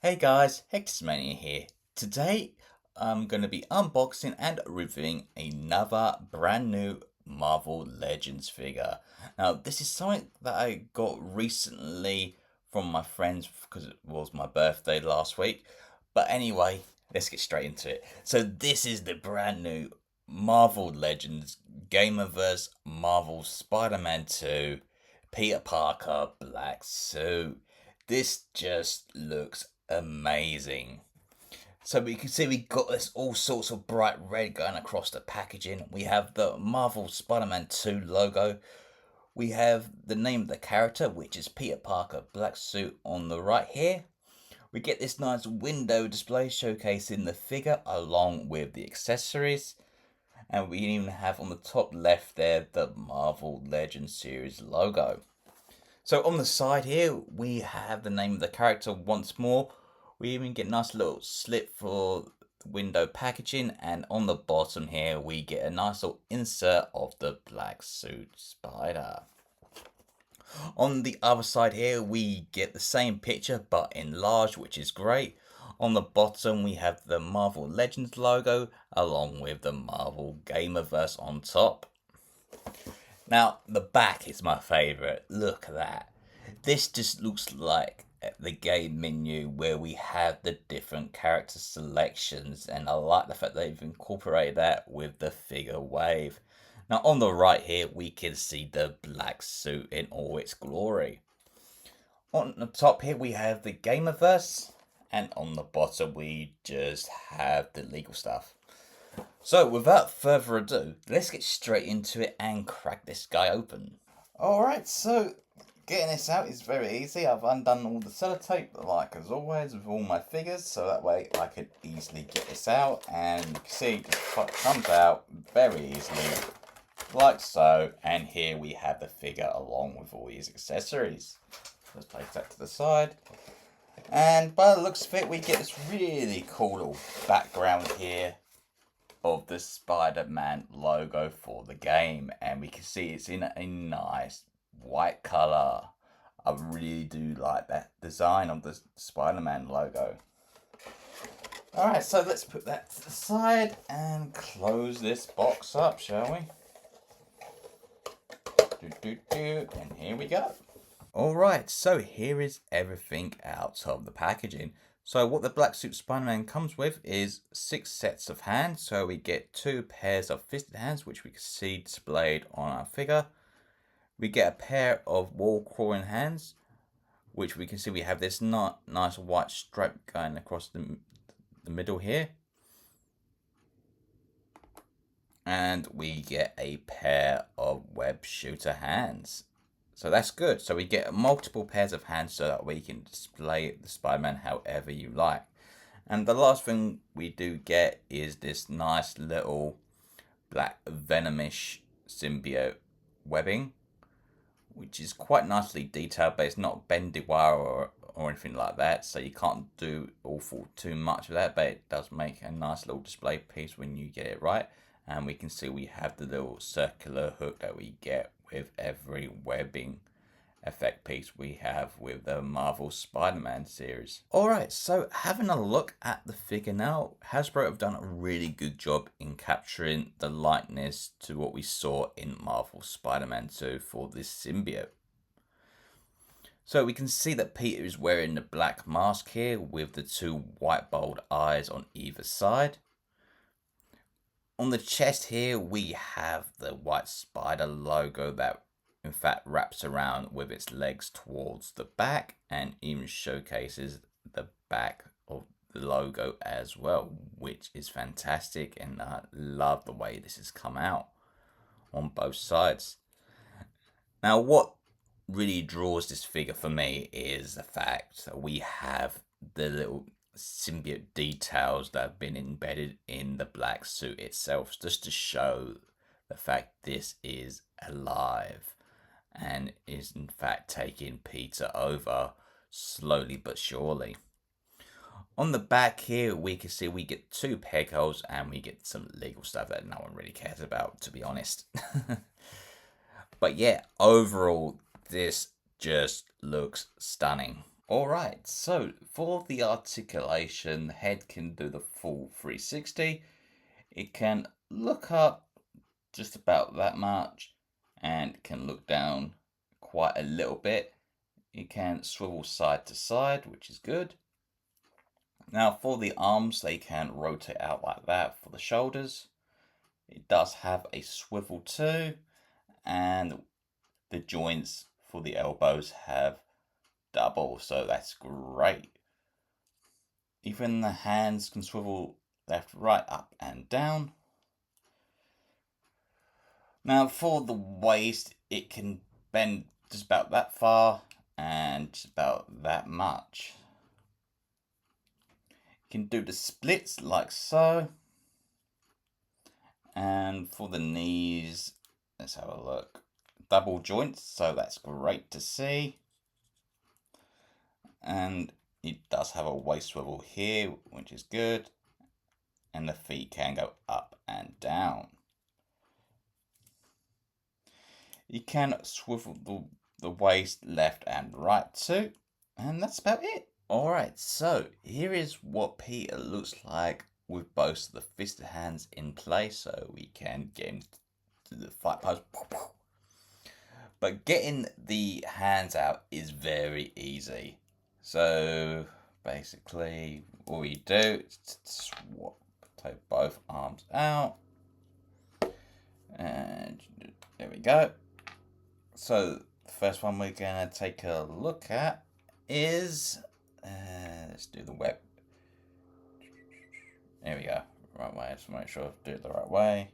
Hey guys, Hectormania here. Today I'm going to be unboxing and reviewing another brand new Marvel Legends figure. Now, this is something that I got recently from my friends because it was my birthday last week. But anyway, let's get straight into it. So, this is the brand new Marvel Legends Gamerverse Marvels Spider-Man 2 Peter Parker black suit. This just looks amazing. So we can see we got this all sorts of bright red going across the packaging. We have the Marvel Spider-Man 2 logo. We have the name of the character, which is Peter Parker black suit on the right here. We get this nice window display showcasing the figure along with the accessories. And we even have on the top left there the Marvel Legends series logo. So on the side here, we have the name of the character once more. We even get a nice little slip for window packaging, and on the bottom here, we get a nice little insert of the black suit spider. On the other side here, we get the same picture but enlarged, which is great. On the bottom, we have the Marvel Legends logo along with the Marvel Gamerverse on top. Now, the back is my favourite. Look at that. This just looks like the game menu where we have the different character selections, and I like the fact they've incorporated that with the figure wave. Now, on the right here, we can see the black suit in all its glory. On the top here, we have the Gamerverse, and on the bottom, we just have the legal stuff. So, without further ado, let's get straight into it and crack this guy open. Alright, so getting this out is very easy. I've undone all the sellotape, like as always, with all my figures, so that way I can easily get this out. And you can see it just comes out very easily, like so. And here we have the figure along with all these accessories. Let's place that to the side. And by the looks of it, we get this really cool little background here of the Spider-Man logo for the game, and we can see it's in a nice white color. I really do like that design of the Spider-Man logo. Alright, so let's put that to the side and close this box up, shall we? And here we go. Alright, so here is everything out of the packaging. So what the Black Suit Spider-Man comes with is 6 sets of hands. So we get 2 pairs of fisted hands, which we can see displayed on our figure. We get a pair of wall crawling hands, which we can see we have this nice white stripe going across the middle here. And we get a pair of web shooter hands. So that's good. So we get multiple pairs of hands so that we can display the Spider-Man however you like. And the last thing we do get is this nice little black venomish symbiote webbing, which is quite nicely detailed, but it's not bendy wire or anything like that. So you can't do too much of that, but it does make a nice little display piece when you get it right. And we can see we have the little circular hook that we get with every webbing effect piece we have with the Marvel Spider-Man series. Alright, so having a look at the figure now, Hasbro have done a really good job in capturing the likeness to what we saw in Marvel Spider-Man 2 for this symbiote. So we can see that Peter is wearing the black mask here with the 2 white bold eyes on either side. On the chest here, we have the white spider logo that in fact wraps around with its legs towards the back and even showcases the back of the logo as well, which is fantastic, and I love the way this has come out on both sides. Now, what really draws this figure for me is the fact that we have the little symbiote details that have been embedded in the black suit itself, just to show the fact this is alive and is in fact taking Peter over slowly but surely. On the back here, we can see we get 2 peg holes and we get some legal stuff that no one really cares about, to be honest. But yeah, overall, this just looks stunning. Alright, so for the articulation, the head can do the full 360. It can look up just about that much and can look down quite a little bit. It can swivel side to side, which is good. Now for the arms, they can rotate out like that for the shoulders. It does have a swivel too, and the joints for the elbows have double, so that's great. Even the hands can swivel left, right, up, and down. Now for the waist, it can bend just about that far and just about that much. You can do the splits like so. And for the knees, let's have a look. Double joints, so that's great to see. And it does have a waist swivel here, which is good. And the feet can go up and down. You can swivel the waist left and right too. And that's about it. Alright, so here is what Peter looks like with both the fisted hands in place, so we can get into the fight pose. But getting the hands out is very easy. So basically all you do is swap, take both arms out. And there we go. So the first one we're going to take a look at is, let's do the web. There we go. Right way. Just make sure I do it the right way.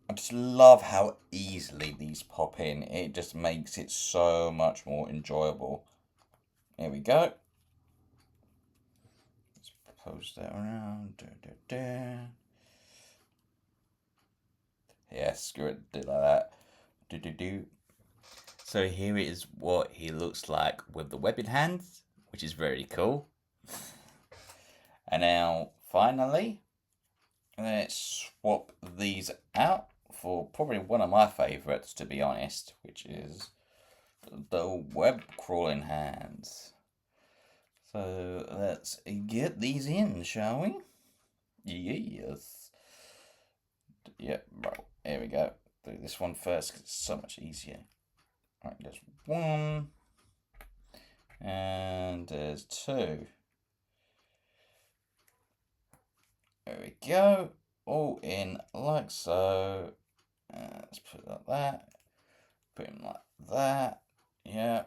I just love how easily these pop in. It just makes it so much more enjoyable. There we go. Let's post that around. Yeah, screw it. Do like that. So here is what he looks like with the webbed hands, which is very cool. And now, finally, let's swap these out for probably one of my favourites, to be honest, which is the web crawling hands. So let's get these in, shall we? Yes. Yep, right, here we go. Do this one first because it's so much easier. Right, there's one. And there's two. There we go. All in like so. Let's put it like that. Put him like that. Yeah.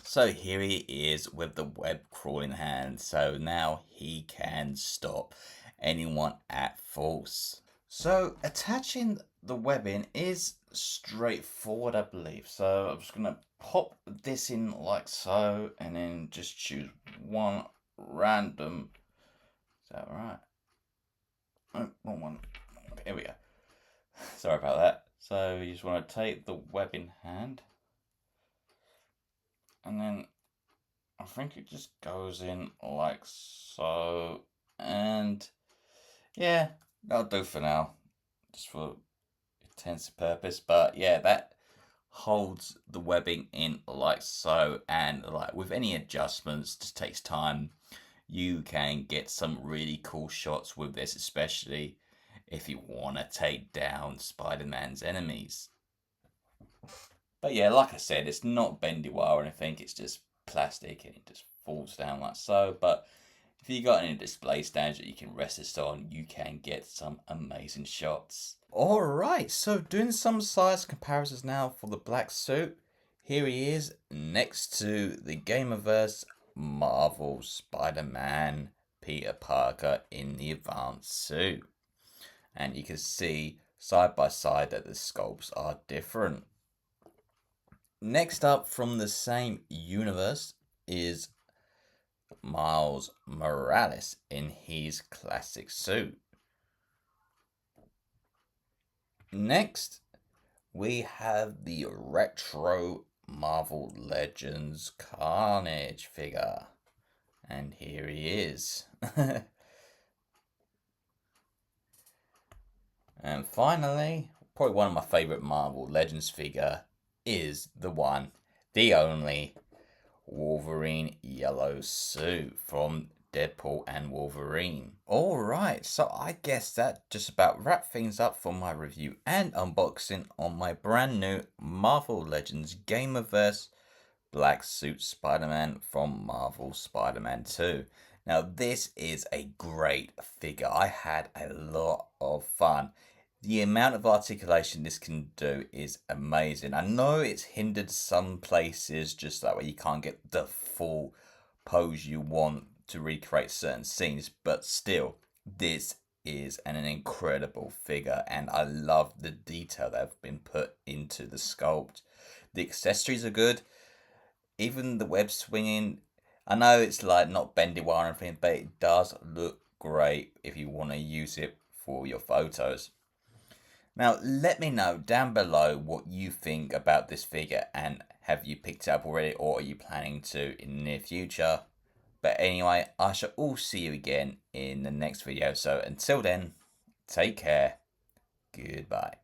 So here he is with the web crawling hand. So now he can stop anyone at force. So attaching the webbing is straightforward, I believe. So I'm just going to pop this in like so, and then just choose one random. Is that right? Oh, wrong one. Here we go. Sorry about that. So you just want to take the webbing hand, and then I think it just goes in like so, and yeah, that'll do for now, just for intents purpose. But yeah, that holds the webbing in like so, and like with any adjustments, just takes time. You can get some really cool shots with this, especially if you want to take down Spider-Man's enemies. But yeah, like I said, it's not bendy wire or anything, it's just plastic and it just falls down like so. But if you got any display stands that you can rest this on, you can get some amazing shots. Alright, so doing some size comparisons now for the black suit. Here he is next to the Gamerverse Marvels Spider-Man Peter Parker in the advanced suit. And you can see side by side that the sculpts are different. Next up from the same universe is Miles Morales in his classic suit. Next, we have the retro Marvel Legends Carnage figure. And here he is. And finally, probably one of my favourite Marvel Legends figure is the one, the only Wolverine yellow suit from Deadpool and Wolverine. Alright, so I guess that just about wraps things up for my review and unboxing on my brand new Marvel Legends Gamerverse Black Suit Spider-Man from Marvel's Spider-Man 2. Now this is a great figure. I had a lot of fun. The amount of articulation this can do is amazing. I know it's hindered some places, just that way you can't get the full pose you want to recreate certain scenes, but still, this is an incredible figure, and I love the detail that have been put into the sculpt. The accessories are good, even the web swinging. I know it's like not bendy wire or anything, but it does look great if you want to use it for your photos. Now, let me know down below what you think about this figure, and have you picked it up already, or are you planning to in the near future? But anyway, I shall all see you again in the next video. So until then, take care. Goodbye.